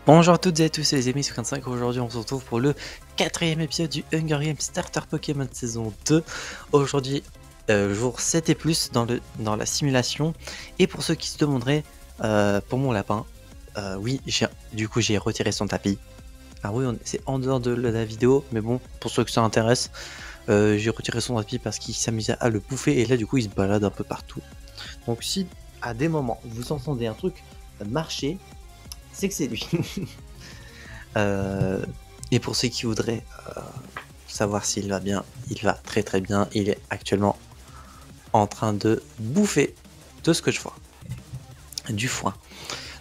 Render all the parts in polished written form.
Bonjour à toutes et à tous, c'est les amis 55. Aujourd'hui, on se retrouve pour le 4ème épisode du Hunger Games Starter Pokémon saison 2. Aujourd'hui, jour 7 et plus dans la simulation. Et pour ceux qui se demanderaient, pour mon lapin, oui, j'ai retiré son tapis. Ah oui, c'est en dehors de la vidéo, mais bon, pour ceux que ça intéresse, j'ai retiré son tapis parce qu'il s'amusait à le bouffer. Et là, du coup, il se balade un peu partout. Donc si à des moments, vous entendez un truc marcher, c'est que c'est lui. Et pour ceux qui voudraient savoir s'il va bien, il va très très bien. Il est actuellement en train de bouffer de ce que je vois, du foin.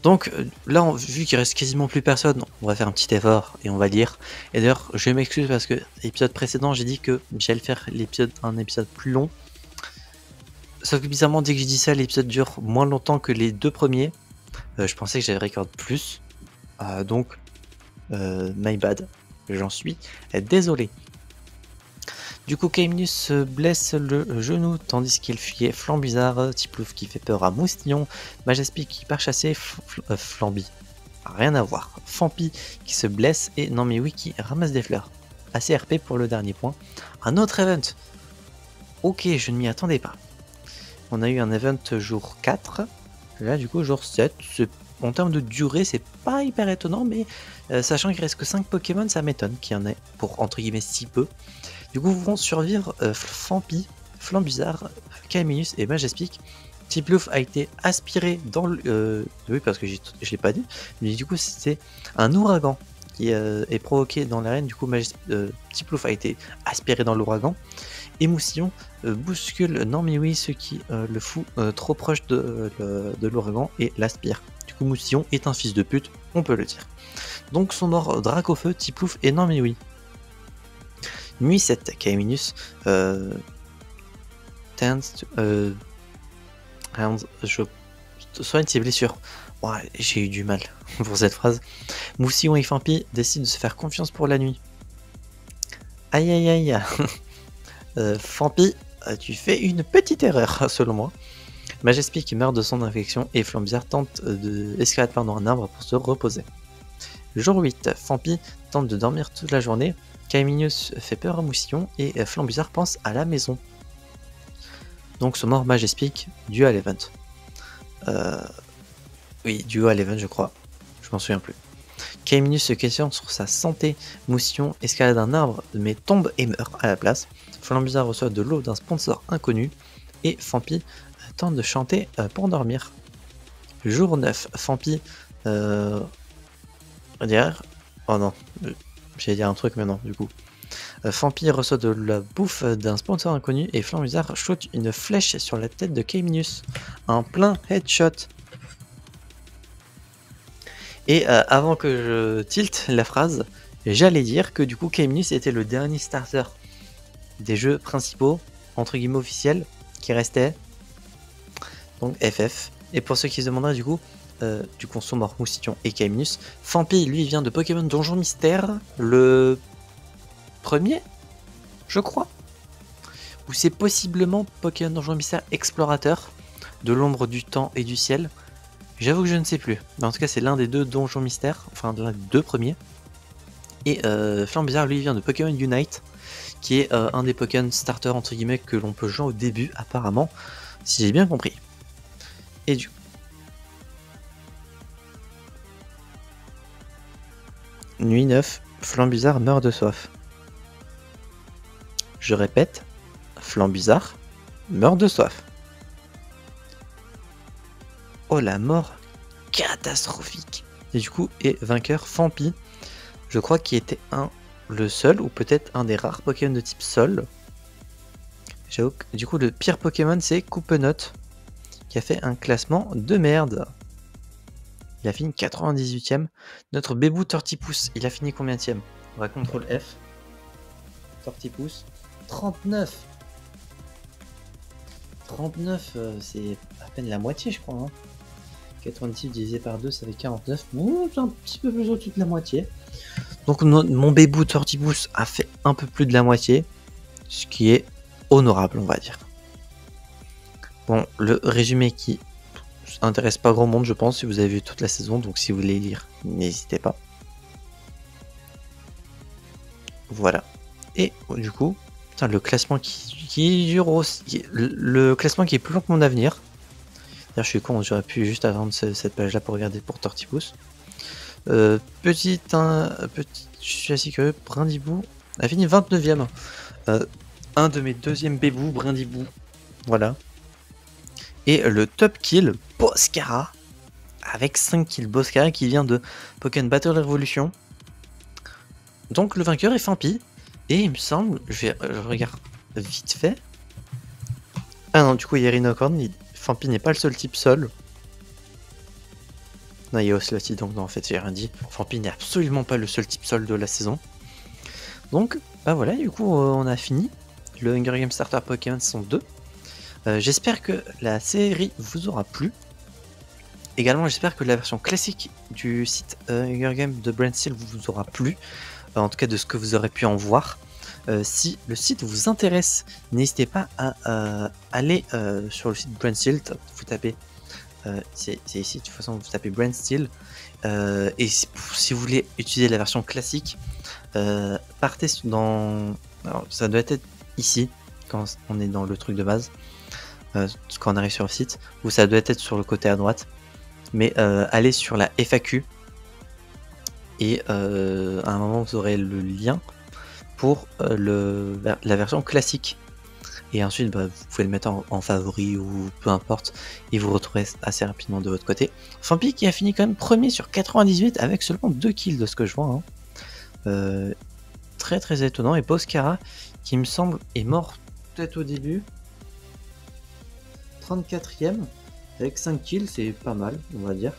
Donc là, vu qu'il reste quasiment plus personne, on va faire un petit effort et on va lire. Et d'ailleurs, je m'excuse parce que l'épisode précédent, j'ai dit que j'allais faire un épisode plus long. Sauf que bizarrement, dès que je dis ça, l'épisode dure moins longtemps que les deux premiers. Je pensais que j'allais record plus. Donc, my bad. J'en suis désolé. Du coup, Caminus se blesse le genou tandis qu'il fuyait Flambizarre, Tiplouf qui fait peur à Moustillon, Majespi qui part chasser Flamby. Rien à voir. Fampi qui se blesse et Nanmiwi qui ramasse des fleurs. Assez RP pour le dernier point. Un autre event. Ok, je ne m'y attendais pas. On a eu un event jour 4. Là, du coup, jour 7. En termes de durée, c'est pas hyper étonnant, mais sachant qu'il reste que 5 Pokémon, ça m'étonne qu'il y en ait pour entre guillemets si peu. Du coup, vont survivre Fampi, Flambizarre, Caminus et Majespic. Tiplouf a été aspiré dans le... oui, parce que je l'ai pas dit, mais du coup, c'était un ouragan qui est provoqué dans l'arène. Du coup, Tiplouf a été aspiré dans l'ouragan. Et Moustillon bouscule Nanmiwi, ce qui le fout trop proche de l'ouragan et l'aspire. Du coup, Moustillon est un fils de pute, on peut le dire. Donc sont morts Dracofeu, Tiplouf et Nanmiwi. Nuit 7, Caminus soigne ses blessures. Ouais, j'ai eu du mal pour cette phrase. Moustillon et Fampi décident de se faire confiance pour la nuit. Aïe aïe aïe. Fampi, tu fais une petite erreur selon moi. Majespic meurt de son infection et Flambizarre tente d'escalader pendant un arbre pour se reposer. Jour 8, Fampi tente de dormir toute la journée. Caminus fait peur à Moustillon et Flambizarre pense à la maison. Donc ce mort Majespic, dual event. Oui, dual event je crois. Je m'en souviens plus. Caminus se questionne sur sa santé. Moustillon escalade un arbre mais tombe et meurt à la place. Flambizarre reçoit de l'eau d'un sponsor inconnu. Et Fampi tente de chanter pour dormir. Jour 9, Fampi... derrière... Oh non, j'allais dire un truc mais non du coup. Fampi reçoit de la bouffe d'un sponsor inconnu et Flambizarre shoot une flèche sur la tête de Caminus. Un plein headshot. Et avant que je tilte la phrase, j'allais dire que du coup Caminus était le dernier starter des jeux principaux, entre guillemets officiels, qui restait. Donc FF. Et pour ceux qui se demanderaient du coup sont morts Moustillon et Caminus. Fampi lui vient de Pokémon Donjon Mystère, le premier, je crois. Ou c'est possiblement Pokémon Donjon Mystère Explorateur, de l'ombre du temps et du ciel. J'avoue que je ne sais plus. Mais en tout cas, c'est l'un des deux donjons mystères, enfin l'un des deux premiers. Et Flambizarre, lui, vient de Pokémon Unite, qui est un des Pokémon starter entre guillemets que l'on peut jouer au début, apparemment, si j'ai bien compris. Et du coup. Nuit 9, Flambizarre meurt de soif. Je répète, Flambizarre meurt de soif. Oh la mort catastrophique. Et du coup est vainqueur Fampi, je crois qu'il était le seul ou peut-être un des rares Pokémon de type sol. J'avoue que du coup le pire Pokémon c'est Coupenot qui a fait un classement de merde. Il a fini 98ème. Notre bébou Tortipousse, il a fini combienième? On va CTRL F. Tortipousse 39. 39, c'est à peine la moitié je crois. Hein. 98 divisé par 2, ça fait 49. Bon, c'est un petit peu plus au-dessus de la moitié. Donc mon bébou Tortipousse a fait un peu plus de la moitié. Ce qui est honorable, on va dire. Bon, le résumé qui ça intéresse pas grand monde, je pense, si vous avez vu toute la saison. Donc si vous voulez lire, n'hésitez pas. Voilà. Et du coup, putain, le classement qui dure aussi, le classement qui est plus long que mon avenir. D'ailleurs, je suis con, j'aurais pu juste attendre cette page-là pour regarder pour Tortipousse. Je suis assez curieux, Brindibou a fini 29ème. Un de mes deuxièmes bébous, Brindibou. Voilà. Et le top kill, Boscara. Avec 5 kills. Boscara qui vient de Pokémon Battle Revolution. Donc le vainqueur est Fampi. Et il me semble, je regarde vite fait. Ah non, du coup il y a Rhinocorn. Fampi n'est pas le seul type sol. Non, il y a Oslotty, donc non, en fait j'ai rien dit. Fampi n'est absolument pas le seul type sol de la saison. Donc, bah voilà, du coup on a fini. Le Hunger Games Starter Pokémon sont 2. J'espère que la série vous aura plu. Également, j'espère que la version classique du site Hunger Games de Brand Steel vous aura plu. En tout cas, de ce que vous aurez pu en voir. Si le site vous intéresse, n'hésitez pas à aller sur le site Brand Steel. Vous tapez, c'est ici, de toute façon, vous tapez Brand Steel. Et si vous voulez utiliser la version classique, partez dans. Alors, ça doit être ici, quand on est dans le truc de base. Quand on arrive sur le site, ou ça doit être sur le côté à droite. Mais allez sur la FAQ et à un moment vous aurez le lien pour la version classique. Et ensuite bah, vous pouvez le mettre en favori ou peu importe et vous retrouverez assez rapidement de votre côté. Fampi qui a fini quand même premier sur 98 avec seulement 2 kills de ce que je vois. Hein. Très très étonnant. Et Boscara qui me semble est mort peut-être au début. 34ème. Avec 5 kills, c'est pas mal, on va dire.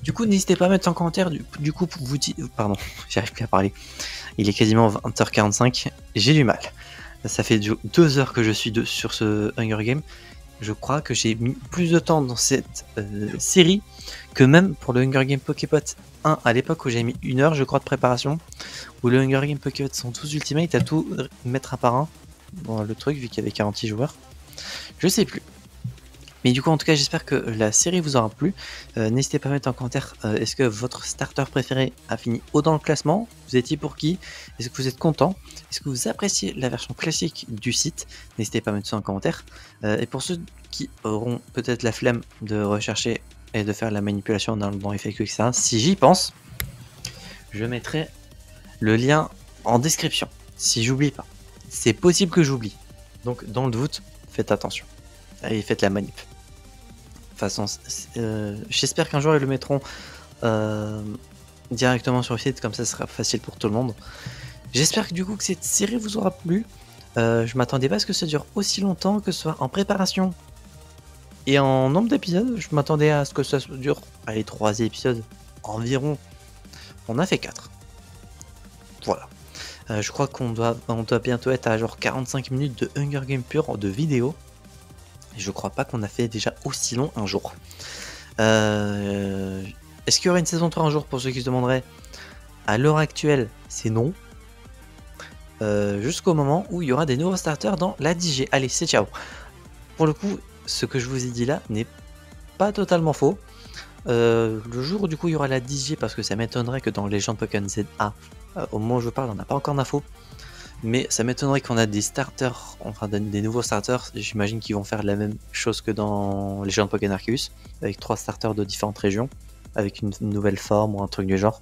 Du coup, n'hésitez pas à mettre en commentaire, du coup, pour vous dire... Pardon, j'arrive plus à parler. Il est quasiment 20h45, j'ai du mal. Ça fait 2 heures que je suis sur ce Hunger Game. Je crois que j'ai mis plus de temps dans cette série que même pour le Hunger Game Poképot 1 à l'époque où j'ai mis 1 heure, je crois, de préparation. Où le Hunger Game Poképot sont tous Ultimate, à tout mettre un par un dans le truc, vu qu'il y avait 46 joueurs. Je sais plus. Mais du coup, en tout cas, j'espère que la série vous aura plu. N'hésitez pas à mettre en commentaire, est-ce que votre starter préféré a fini haut dans le classement? Vous étiez pour qui? Est-ce que vous êtes content? Est-ce que vous appréciez la version classique du site? N'hésitez pas à mettre ça en commentaire. Et pour ceux qui auront peut-être la flemme de rechercher et de faire la manipulation dans FAQ, etc., si j'y pense, je mettrai le lien en description. Si j'oublie pas. C'est possible que j'oublie. Donc, dans le doute, faites attention. Et faites la manip. De toute façon, j'espère qu'un jour ils le mettront directement sur le site, comme ça sera facile pour tout le monde. J'espère que du coup que cette série vous aura plu. Je m'attendais pas à ce que ça dure aussi longtemps, que ce soit en préparation et en nombre d'épisodes. Je m'attendais à ce que ça dure, allez, 3 épisodes environ. On a fait 4. Voilà. Je crois qu'on doit bientôt être à genre 45 minutes de Hunger Game pur de vidéo. Je crois pas qu'on a fait déjà aussi long un jour. Est-ce qu'il y aura une saison 3 un jour pour ceux qui se demanderaient? À l'heure actuelle, c'est non. Jusqu'au moment où il y aura des nouveaux starters dans la 10G. Allez, c'est ciao. Pour le coup, ce que je vous ai dit là n'est pas totalement faux. Le jour où du coup il y aura la 10G, parce que ça m'étonnerait que dans Legend Pokémon ZA, au moment où je parle, on n'a pas encore d'infos. Mais ça m'étonnerait qu'on a des starters, enfin des nouveaux starters. J'imagine qu'ils vont faire la même chose que dans Legend Pokémon Arceus, avec 3 starters de différentes régions, avec une nouvelle forme ou un truc du genre.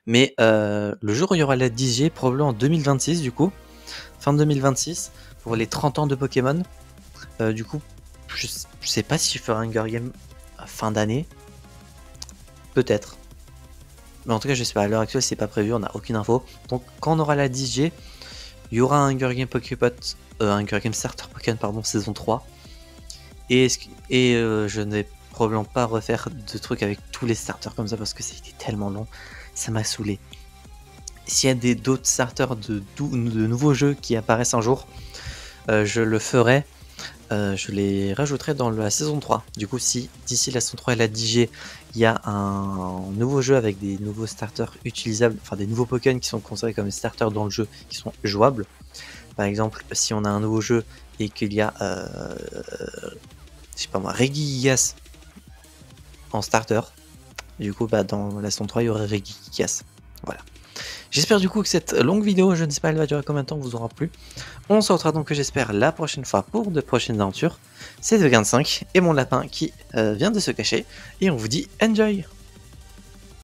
Mais le jour où il y aura la 10G, probablement en 2026 du coup, fin 2026, pour les 30 ans de Pokémon. Du coup, je sais pas si je ferai un Hunger Game à fin d'année. Peut-être. Mais en tout cas, je sais pas, à l'heure actuelle, c'est pas prévu, on n'a aucune info. Donc, quand on aura la 10G, il y aura un Hunger Game Poképot, Hunger Game Starter Pokémon, pardon, saison 3. Et je ne vais probablement pas refaire de trucs avec tous les starters comme ça parce que c'était tellement long, ça m'a saoulé. S'il y a d'autres starters de nouveaux jeux qui apparaissent un jour, je le ferai. Je les rajouterai dans la saison 3. Du coup, si d'ici la saison 3 et la 10G, il y a un nouveau jeu avec des nouveaux starters utilisables, enfin des nouveaux Pokémon qui sont considérés comme des starters dans le jeu, qui sont jouables. Par exemple, si on a un nouveau jeu et qu'il y a je sais pas moi, Regigigas en starter. Du coup, bah, dans la saison 3, il y aurait Regigigas. Voilà. J'espère du coup que cette longue vidéo, je ne sais pas elle va durer combien de temps, vous aura plu. On se retrouvera donc, j'espère, la prochaine fois pour de prochaines aventures. C'est 25 et mon lapin qui vient de se cacher. Et on vous dit enjoy!